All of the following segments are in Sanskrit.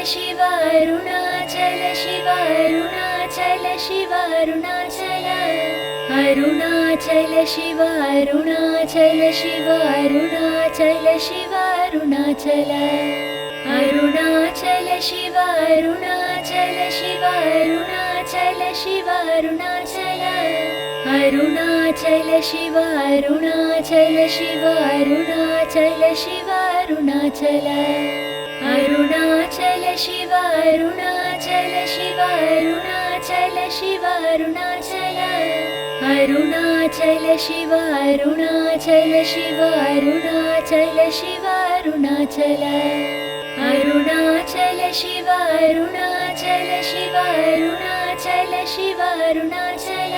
शिव अरुणाचल शिव अरुणाचल शिव अरुणाचल अरुणाचल शिव अरुणाचल शिव अरुणाचल शिव अरुणाचल अरुणाचल शिव अरुणाचल शिव अरुणाचल शिव अरुणाचल अरुणाचल शिव अरुणाचल शिव अरुणाचल शिव अरुणाचल अरुणाचल शिव अरुणाचल शिव अरुणाचल शिव अरुणाचल अरुणाचल शिव अरुणाचल शिव अरुणाचल शिव अरुणाचल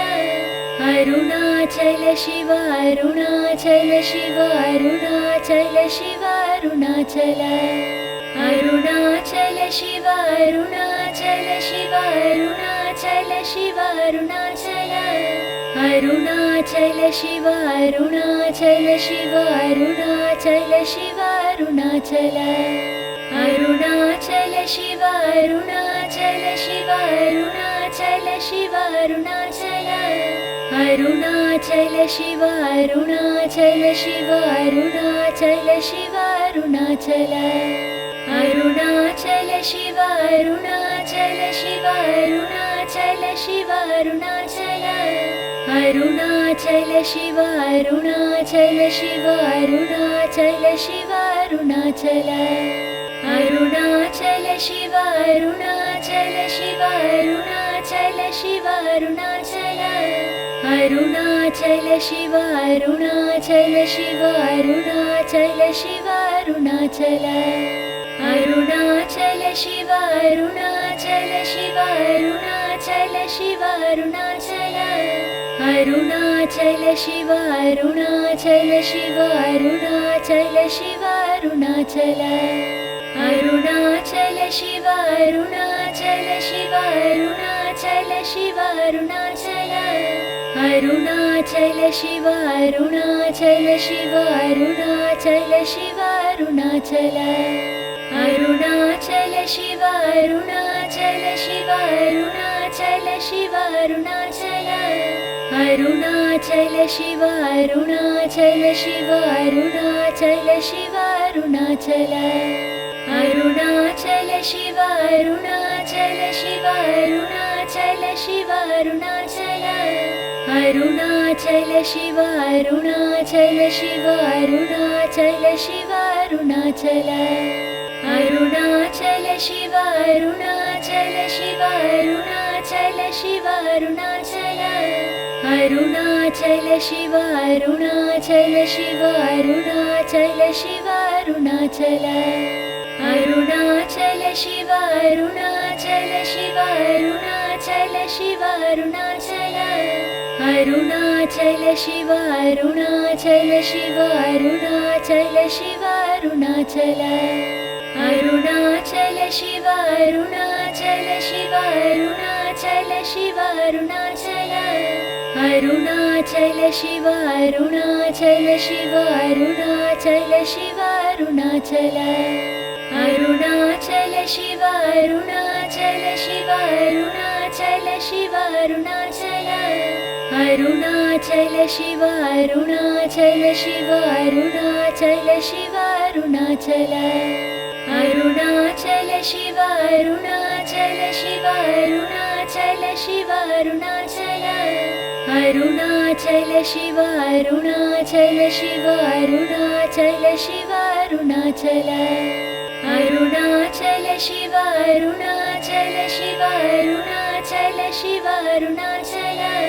अरुणाचल शिव अरुणाचल शिव अरुणाचल शिव अरुणाचल अरुणाचल शिव अरुणाचल शिव अरुणाचल शिव अरुणाचल अरुणाचल शिव अरुणाचल शिव अरुणाचल शिव अरुणाचल अरुणाचल शिव अरुणाचल शिव अरुणाचल शिव अरुणाचल अरुणाचल शिव अरुणाचल शिव अरुणाचल शिव अरुणाचल अरुणाचल शिव अरुणाचल शिव अरुणाचल शिव अरुणाचल अरुणाचल शिव अरुणाचल शिव अरुणाचल शिव अरुणाचल अरुणाचल शिव अरुणाचल शिव अरुणाचल शिव अरुणाचल अरुणाचल शिव अरुणाचल शिव अरुणाचल शिव अरुणाचल अरुणाचल शिव अरुणाचल शिव अरुणाचल शिव अरुणाचल अरुणाचल शिव अरुणाचल शिव अरुणाचल शिव अरुणाचल अरुणाचल शिव अरुणाचल शिव अरुणाचल शिव अरुणाचल अरुणाचल शिव अरुणाचल शिव अरुणाचल शिव अरुणाचल अरुणाचल शिव अरुणाचल शिव अरुणाचल शिव अरुणाचल अरुणाचल शिव अरुणाचल शिव अरुणाचल शिव अरुणाचल अरुणाचल शिव अरुणाचल शिव अरुणाचल शिव अरुणाचल अरुणाचल शिव अरुणाचल शिव अरुणाचल शिव अरुणाचल अरुणाचल शिव अरुणाचल शिव अरुणाचल शिव अरुणाचल अरुणाचल शिव अरुणाचल शिव अरुणाचल शिव अरुणाचल अरुणाचल शिव अरुणाचल शिव अरुणाचल शिव अरुणाचल अरुणाचल शिव अरुणाचल शिव अरुणाचल शिव अरुणाचल अरुणाचल शिव अरुणाचल शिव अरुणाचल शिव अरुणाचल अरुणाचल शिव अरुणाचल शिव अरुणाचल शिव अरुणाचल अरुणाचल शिव अरुणाचल शिव अरुणाचल शिव अरुणाचल अरुणाचल शिव अरुणाचल शिव अरुणाचल शिव अरुणाचल अरुणाचल शिव अरुणाचल शिव अरुणाचल शिव अरुणाचल अरुणाचल शिव अरुणाचल शिव अरुणाचल शिव अरुणाचल अरुणाचल शिव अरुणाचल शिव अरुणाचल शिव अरुणाचल अरुणाचल शिव अरुणाचल शिव अरुणाचल शिव अरुणाचल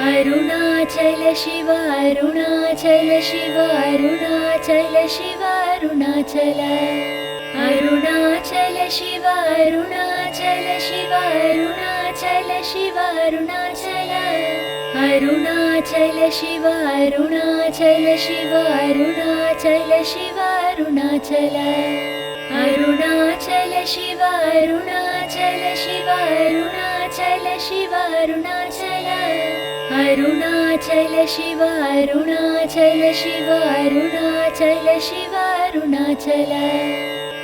अरुणाचल शिव अरुणाचल शिव अरुणाचल शिव अरुणाचल अरुणाचल शिव अरुणाचल शिव अरुणाचल शिव अरुणाचल अरुणाचल शिव अरुणाचल शिव अरुणाचल शिव अरुणाचल अरुणाचल शिव अरुणाचल शिव अरुणाचल शिव अरुणाचल अरुणाचल शिव अरुणाचल शिव अरुणाचल शिव अरुणाचल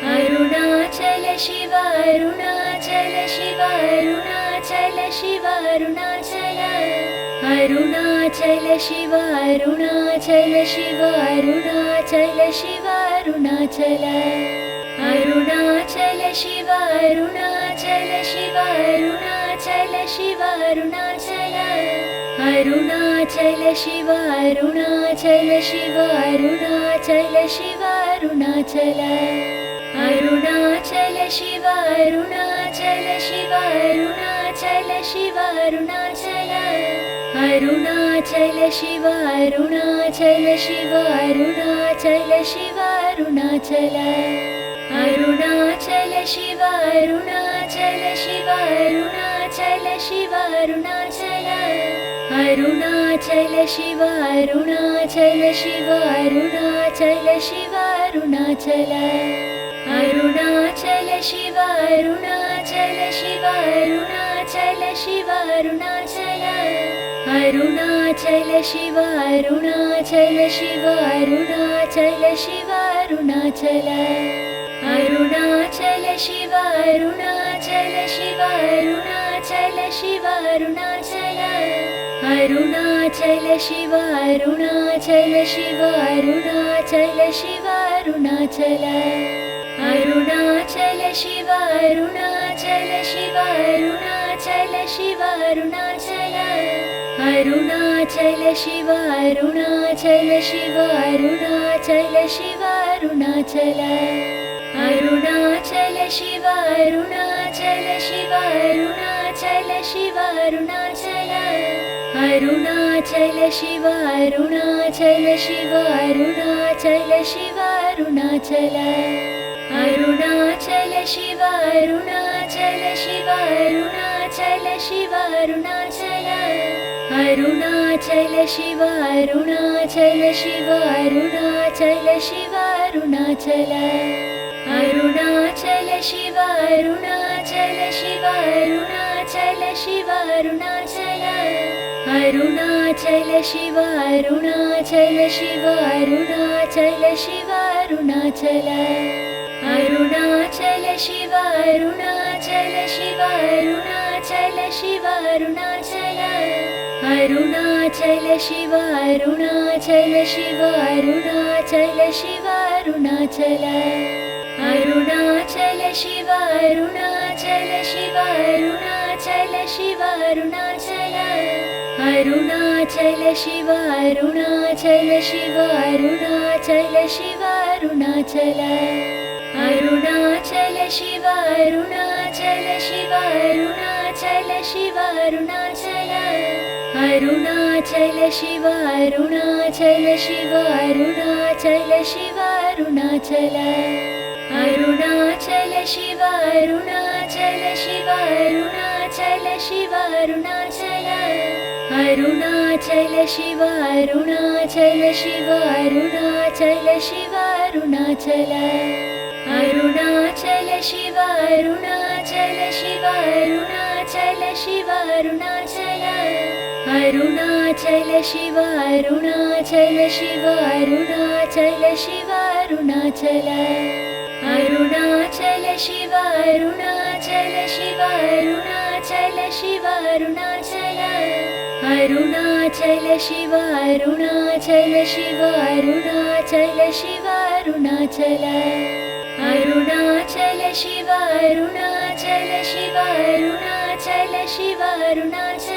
अरुणाचल शिव अरुणाचल शिव अरुणाचल शिव अरुणाचल अरुणाचल शिव अरुणाचल शिव अरुणाचल शिव अरुणाचल अरुणाचल शिव अरुणाचल शिव अरुणाचल शिव अरुणाचल अरुणाचल शिव अरुणाचल शिव अरुणाचल शिव अरुणाचल अरुणाचल शिव अरुणाचल शिव अरुणाचल शिव अरुणाचल अरुणाचल शिव अरुणाचल शिव अरुणाचल शिव अरुणाचल अरुणाचल शिव अरुणाचल शिव अरुणाचल शिव अरुणाचल अरुणाचल शिव अरुणाचल शिव अरुणाचल शिव अरुणाचल अरुणाचल शिव अरुणाचल शिव अरुणाचल शिव अरुणाचल अरुणाचल शिव अरुणाचल शिव अरुणाचल शिव अरुणाचल अरुणाचल शिव अरुणाचल शिव अरुणाचल शिव अरुणाचल अरुणाचल शिव अरुणाचल शिव अरुणाचल शिव अरुणाचल अरुणाचल शिव अरुणाचल शिव अरुणाचल शिव अरुणाचल अरुणाचल शिव अरुणाचल शिव अरुणाचल शिव अरुणाचल अरुणाचल शिव अरुणाचल शिव अरुणाचल शिव अरुणाचल अरुणाचल शिव अरुणाचल शिव अरुणाचल शिव अरुणाचल अरुणाचल शिव अरुणाचल शिव अरुणाचल शिव अरुणाचल अरुणाचल शिव अरुणाचल शिव अरुणाचल शिव अरुणाचल अरुणाचल शिव अरुणाचल शिव अरुणाचल शिव अरुणाचल अरुणाचल शिव अरुणाचल शिव अरुणाचल शिव अरुणाचल अरुणाचल शिव अरुणाचल शिव अरुणाचल शिव अरुणाचल अरुणाचल शिव अरुणाचल शिव अरुणाचल शिव अरुणाचल अरुणाचल शिव अरुणाचल शिव अरुणाचल शिव अरुणाचल अरुणाचल शिव अरुणाचल शिव अरुणाचल शिव अरुणाचल अरुणाचल शिव अरुणाचल शिव अरुणाचल शिव अरुणाचल अरुणाचल शिव अरुणाचल शिव अरुणाचल शिव अरुणाचल अरुणाचल शिव अरुणाचल शिव अरुणाचल शिव अरुणाचल अरुणाचल शिव अरुणाचल शिव अरुणाचल शिव अरुणाचल अरुणाचल शिव अरुणाचल शिव अरुणाचल शिव अरुणाचल अरुणाचल शिव अरुणाचल शिव अरुणाचल शिव अरुणाचल अरुणाचल शिव अरुणाचल शिव अरुणाचल शिव अरुणाचल अरुणाचल शिव अरुणाचल शिव अरुणाचल शिव अरुणाचल अरुणाचल शिव अरुणाचल शिव अरुणाचल शिव अरुणाचल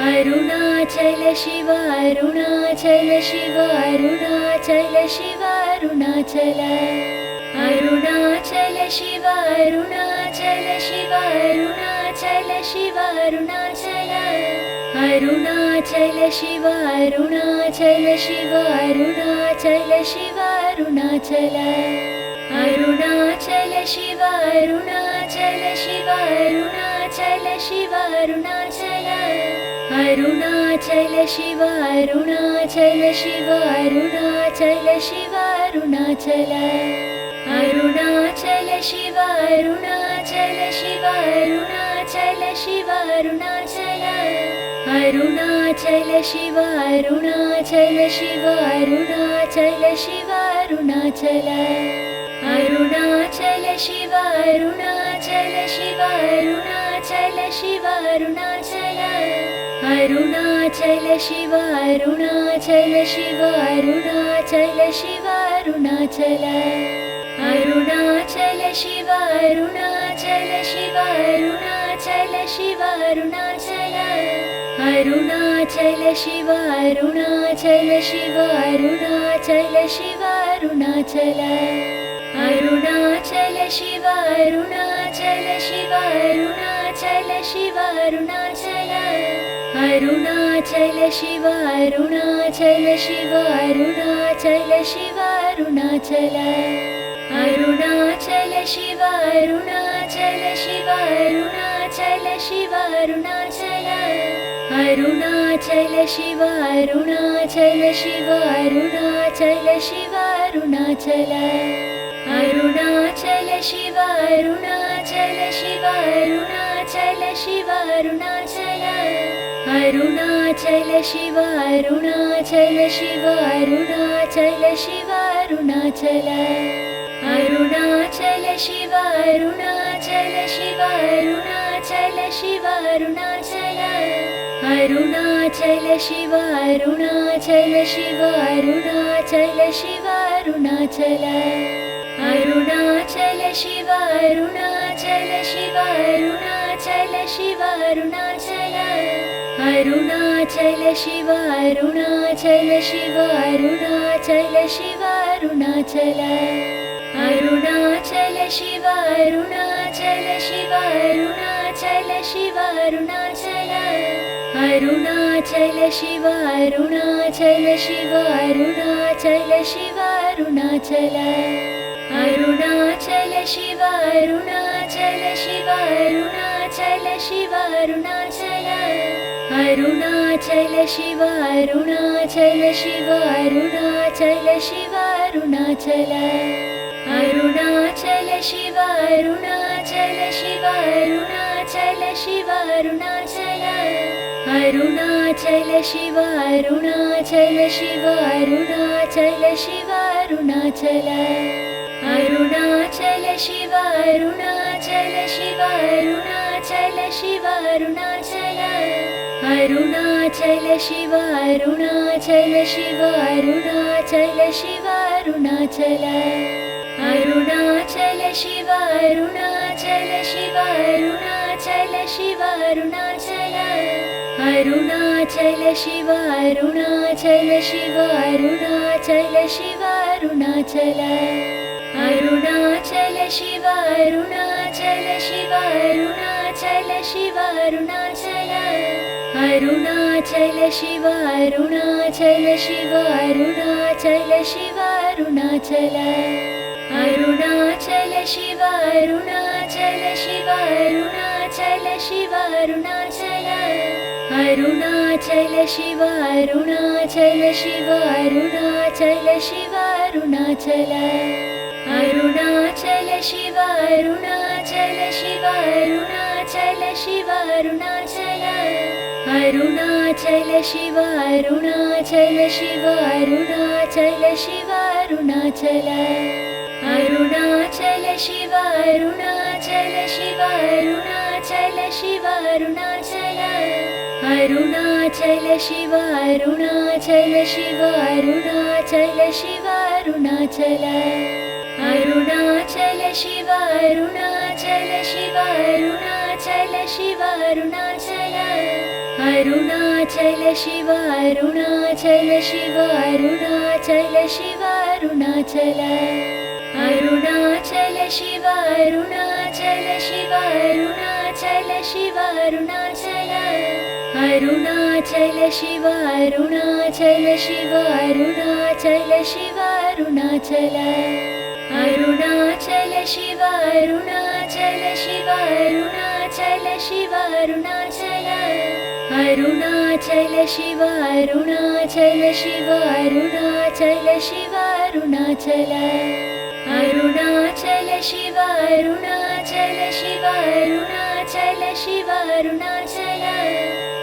अरुणाचल शिव अरुणाचल शिव अरुणाचल शिव अरुणाचल अरुणाचल शिव अरुणाचल शिव अरुणाचल शिव अरुणाचल अरुणाचल शिव अरुणाचल शिव अरुणाचल शिव अरुणाचल अरुणाचल शिव अरुणाचल शिव अरुणाचल शिव अरुणाचल अरुणाचल शिव अरुणाचल शिव अरुणाचल शिव अरुणाचल अरुणाचल शिव अरुणाचल शिव अरुणाचल शिव अरुणाचल अरुणाचल शिव अरुणाचल शिव अरुणाचल शिव अरुणाचल अरुणाचल शिव अरुणाचल शिव अरुणाचल शिव अरुणाचल अरुणाचल शिव अरुणाचल शिव अरुणाचल शिव अरुणाचल अरुणाचल शिव अरुणाचल शिव अरुणाचल शिव अरुणाचल अरुणाचल शिव अरुणाचल शिव अरुणाचल शिव अरुणाचल अरुणाचल शिव अरुणाचल शिव अरुणाचल शिव अरुणाचल अरुणाचल शिव अरुणाचल शिव अरुणाचल शिव अरुणाचल अरुणाचल शिव अरुणाचल शिव अरुणाचल शिव अरुणाचल अरुणाचल शिव अरुणाचल शिव अरुणाचल शिव अरुणाचल अरुणाचल शिव अरुणाचल शिव अरुणाचल शिव अरुणाचल अरुणाचल शिव अरुणाचल शिव अरुणाचल शिव अरुणाचल अरुणाचल शिव अरुणाचल शिव अरुणाचल शिव अरुणाचल अरुणाचल शिव अरुणाचल शिव अरुणाचल शिव अरुणाचल अरुणाचल शिव अरुणाचल शिव अरुणाचल शिव अरुणाचल अरुणाचल शिव अरुणाचल शिव अरुणाचल शिव अरुणाचल अरुणाचल शिव अरुणाचल शिव अरुणाचल शिव अरुणाचल अरुणाचल शिव अरुणाचल शिव अरुणाचल शिव अरुणाचल अरुणाचल शिव अरुणाचल शिव अरुणाचल शिव अरुणाचल अरुणाचल शिव अरुणाचल शिव अरुणाचल शिव अरुणाचल अरुणाचल शिव अरुणाचल शिव अरुणाचल शिव अरुणाचल अरुणाचल शिव अरुणाचल शिव अरुणाचल शिव अरुणाचल अरुणाचल शिव अरुणाचल शिव अरुणाचल शिव अरुणाचल अरुणाचल शिव अरुणाचल शिव अरुणाचल शिव अरुणाचल अरुणाचल शिव अरुणाचल शिव अरुणाचल शिव अरुणाचल अरुणाचल शिव अरुणाचल शिव अरुणाचल शिव अरुणाचल अरुणाचल शिव अरुणाचल शिव अरुणाचल शिव अरुणाचल अरुणाचल शिव अरुणाचल शिव अरुणाचल शिव अरुणाचल अरुणाचल शिव अरुणाचल शिव अरुणाचल शिव अरुणाचल अरुणाचल शिव अरुणाचल शिव अरुणाचल शिव अरुणाचल अरुणाचल शिव अरुणाचल शिव अरुणाचल शिव अरुणाचल अरुणाचल शिव अरुणाचल शिव अरुणाचल शिव अरुणाचल अरुणाचल शिव अरुणाचल शिव अरुणाचल शिव अरुणाचल अरुणाचल शिव अरुणाचल शिव अरुणाचल शिव अरुणाचल अरुणाचल शिव अरुणाचल शिव अरुणाचल शिव अरुणाचल अरुणाचल शिव अरुणाचल शिव अरुणाचल शिव अरुणाचल अरुणाचल शिव अरुणाचल शिव अरुणाचल शिव अरुणाचल अरुणाचल शिव अरुणाचल शिव अरुणाचल शिव अरुणाचल अरुणाचल शिव अरुणाचल शिव अरुणाचल शिव अरुणाचल अरुणाचल शिव अरुणाचल शिव अरुणाचल शिव अरुणाचल अरुणाचल शिव अरुणाचल शिव अरुणाचल शिव अरुणाचल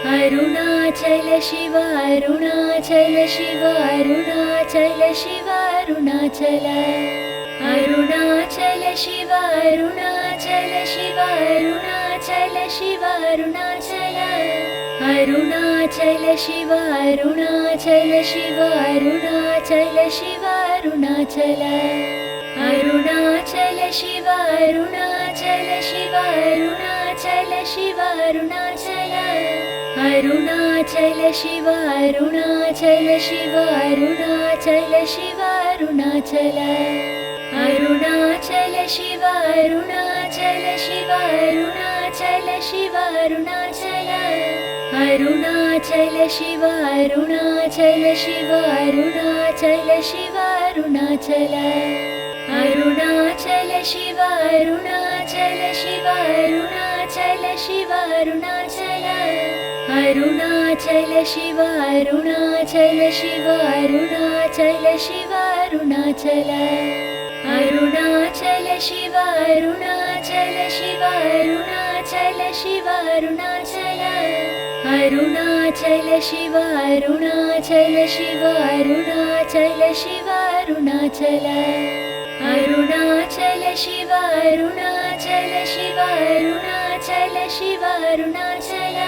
अरुणाचल शिव अरुणाचल शिव अरुणाचल शिव अरुणाचल अरुणाचल शिव अरुणाचल शिव अरुणाचल शिव अरुणाचल अरुणाचल शिव अरुणाचल शिव अरुणाचल शिव अरुणाचल अरुणाचल शिव अरुणाचल शिव अरुणाचल शिव अरुणाचल अरुणाचल शिव अरुणाचल शिव अरुणाचल शिव अरुणाचल अरुणाचल शिव अरुणाचल शिव अरुणाचल शिव अरुणाचल अरुणाचल शिव अरुणाचल शिव अरुणाचल शिव अरुणाचल अरुणाचल शिव अरुणाचल शिव अरुणाचल शिव अरुणाचल अरुणाचल शिव अरुणाचल शिव अरुणाचल शिव अरुणाचल अरुणाचल शिव अरुणाचल शिव अरुणाचल शिव अरुणाचल अरुणाचल शिव अरुणाचल शिव अरुणाचल शिव अरुणाचल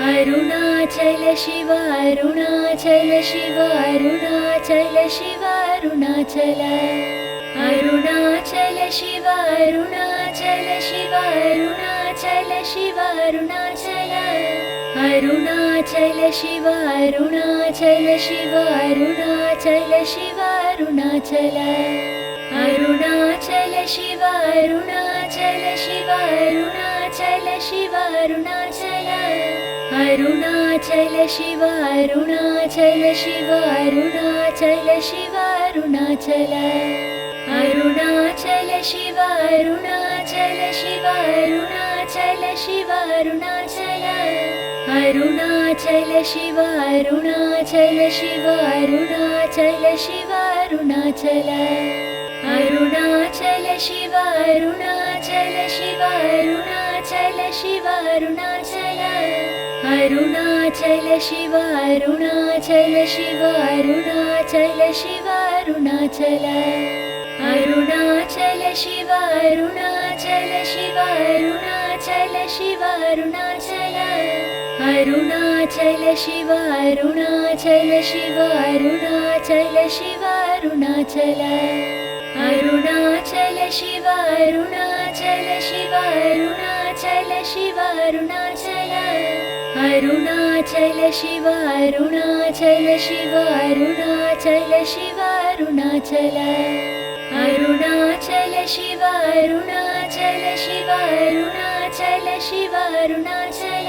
अरुणाचल शिव अरुणाचल शिव अरुणाचल शिव अरुणाचल अरुणाचल शिव अरुणाचल शिव अरुणाचल शिव अरुणाचल अरुणाचल शिव अरुणाचल शिव अरुणाचल शिव अरुणाचल अरुणाचल शिव अरुणाचल शिव अरुणाचल शिव अरुणाचल अरुणाचल शिव अरुणाचल शिव अरुणाचल शिव अरुणाचल अरुणाचल शिव अरुणाचल शिव अरुणाचल शिव अरुणाचल अरुणाचल शिव अरुणाचल शिव अरुणाचल शिव अरुणाचल अरुणाचल शिव अरुणाचल शिव अरुणाचल शिव अरुणाचल अरुणाचल शिव अरुणाचल शिव अरुणाचल शिव अरुणाचल अरुणाचल शिव अरुणाचल शिव अरुणाचल शिव अरुणाचल अरुणाचल शिव अरुणाचल शिव अरुणाचल शिव अरुणाचल अरुणाचल शिव अरुणाचल शिव अरुणाचल शिव अरुणाचल अरुणाचल शिव अरुणाचल शिव अरुणाचल शिव अरुणाचल अरुणाचल शिव अरुणाचल शिव अरुणाचल शिव अरुणाचल अरुणाचल शिव अरुणाचल शिव अरुणाचल शिव अरुणाचल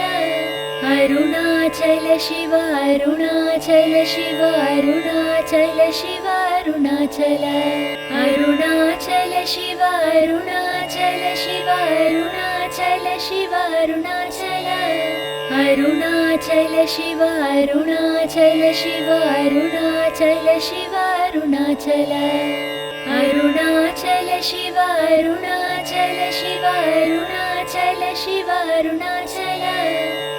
अरुणाचल शिव अरुणाचल शिव अरुणाचल शिव अरुणाचल अरुणाचल शिव अरुणाचल शिव अरुणाचल शिव अरुणाचल अरुणाचल शिव अरुणाचल शिव अरुणाचल शिव अरुणाचल अरुणाचल शिव अरुणाचल शिव अरुणाचल शिव अरुणाचल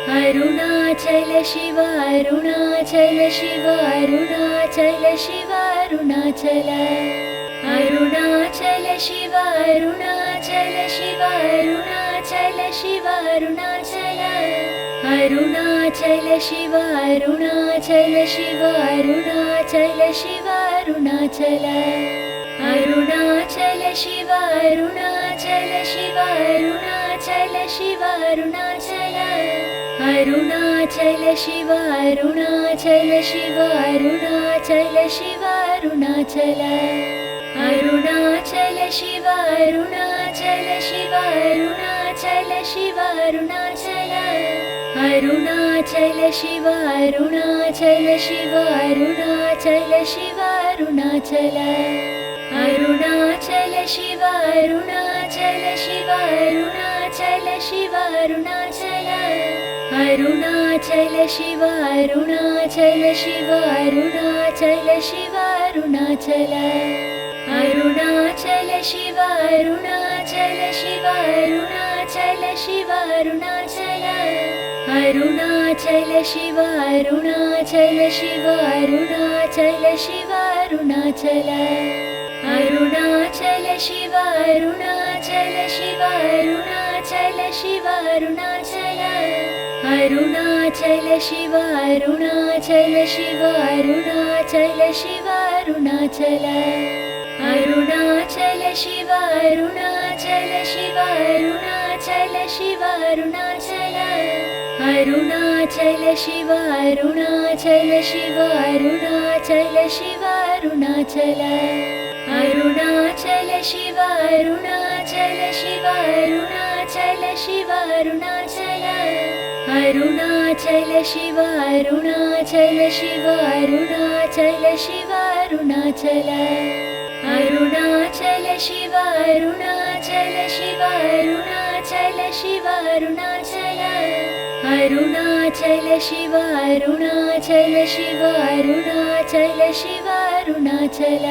अरुणाचल शिव अरुणाचल शिव अरुणाचल शिव अरुणाचल अरुणाचल शिव अरुणाचल शिव अरुणाचल शिव अरुणाचल अरुणाचल शिव अरुणाचल शिव अरुणाचल शिव अरुणाचल अरुणाचल शिव अरुणाचल शिव अरुणाचल शिव अरुणाचल अरुणाचल शिव अरुणाचल शिव अरुणाचल शिव अरुणाचल अरुणाचल शिव अरुणाचल शिव अरुणाचल शिव अरुणाचल अरुणाचल शिव अरुणाचल शिव अरुणाचल शिव अरुणाचल अरुणाचल शिव अरुणाचल शिव अरुणाचल शिव अरुणाचल अरुणाचल शिव अरुणाचल शिव अरुणाचल शिव अरुणाचल अरुणाचल शिव अरुणाचल शिव अरुणाचल शिव अरुणाचल अरुणाचल शिव अरुणाचल शिव अरुणाचल शिव अरुणाचल अरुणाचल शिव अरुणाचल शिव अरुणाचल शिव अरुणाचल अरुणाचल शिव अरुणाचल शिव अरुणाचल शिव अरुणाचल अरुणाचल शिव अरुणाचल शिव अरुणाचल शिव अरुणाचल अरुणाचल शिव अरुणाचल शिव अरुणाचल शिव अरुणाचल अरुणाचल शिव अरुणाचल शिव अरुणाचल शिव अरुणाचल अरुणाचल शिव अरुणाचल शिव अरुणाचल शिव अरुणाचल अरुणाचल शिव अरुणाचल शिव अरुणाचल शिव अरुणाचल अरुणाचल शिव अरुणाचल शिव अरुणाचल शिव अरुणाचल